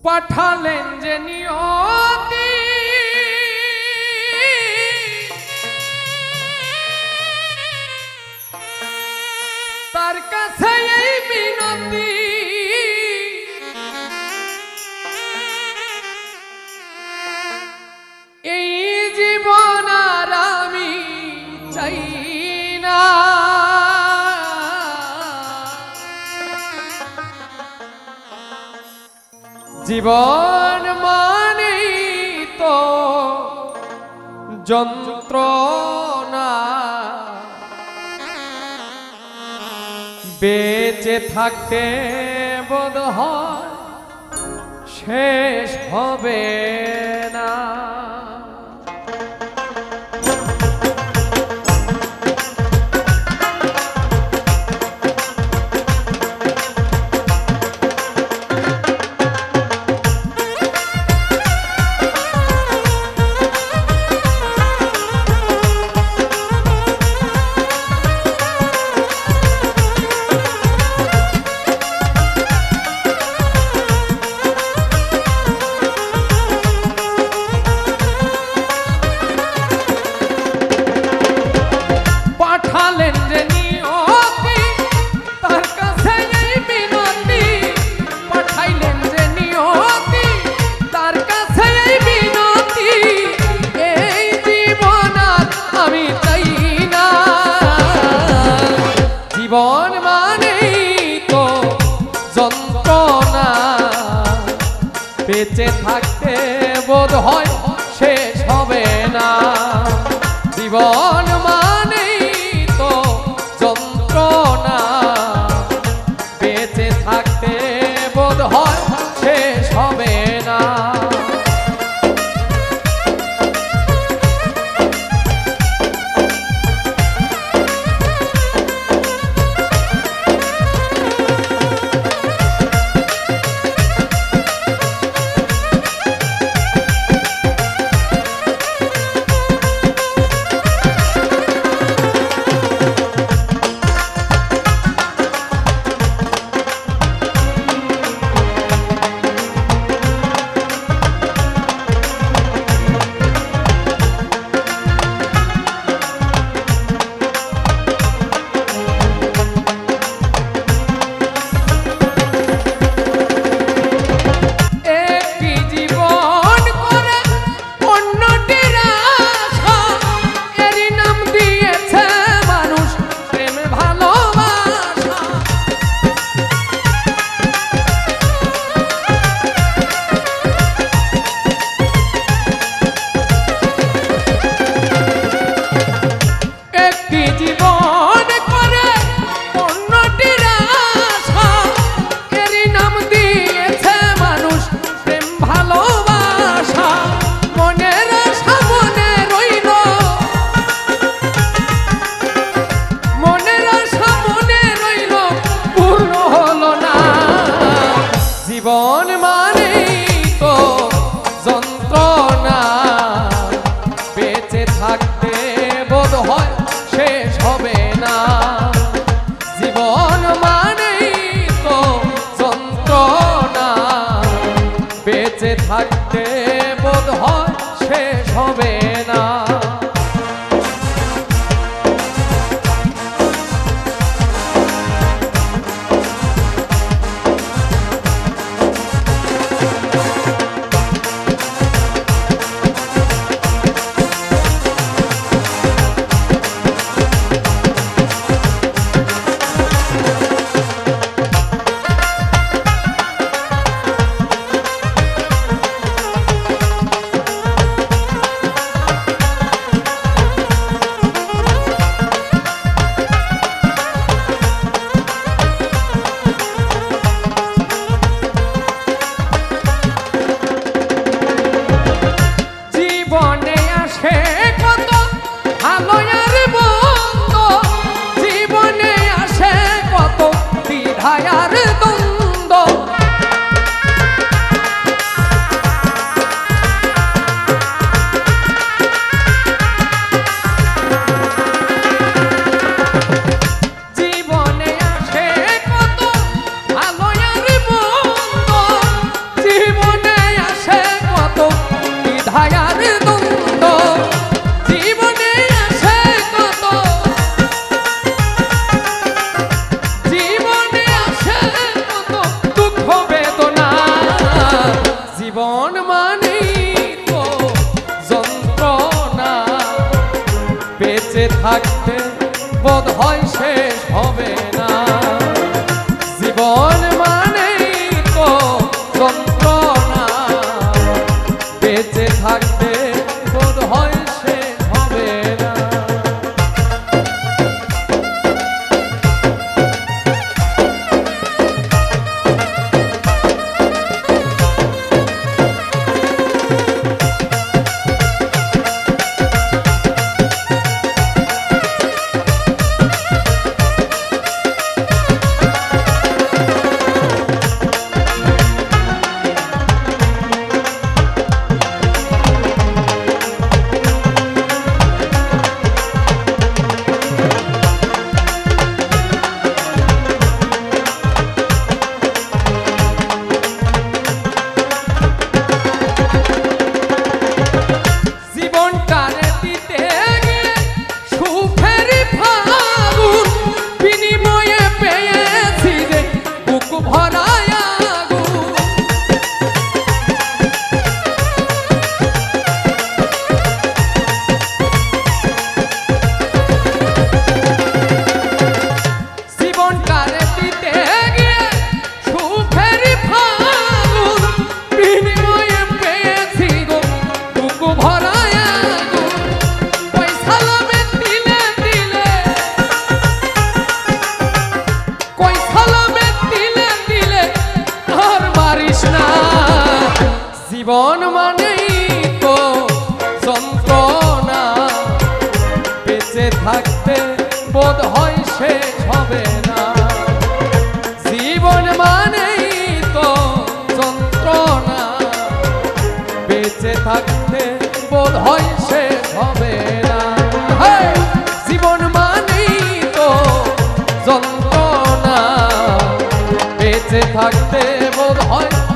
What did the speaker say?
পাঠালেন যে নিয়তি তার কাছে এই মিনতি এই জীবন আর আমি চাই না জীবন মানেই তো যন্ত্রণা বেঁচে থাকতে বোধহয় শেষ হবে না জীবন মানেই তো যন্ত্রণা বেঁচে থাকতে বোধ হয় শেষ হবে না জীবন মানেই তো যন্ত্রণা বেঁচে থাকতে বোধ হয় শেষ হবে না জীবন মানেই তো যন্ত্রণা বেঁচে থাকতে বোধ হয় শেষ হবে না জীবন মানেই তো যন্ত্রণা বেঁচে থাকতে বোধ হয় শেষ হবে না জীবনে থাকতে বোধ হয় শেষ হবে না জীবন মানেই তো যন্ত্রণা বেঁচে থাকতে বোধ হয় শেষ হবে না জীবন মানেই তো যন্ত্রণা বেঁচে থাকতে বোধ হয় শেষ হবে না জীবন মানেই তো যন্ত্রণা বেঁচে থাকতে বোধ হয় শেষ হবে না জীবন মানেই তো যন্ত্রণা বেঁচে থাকতে বোধ হয়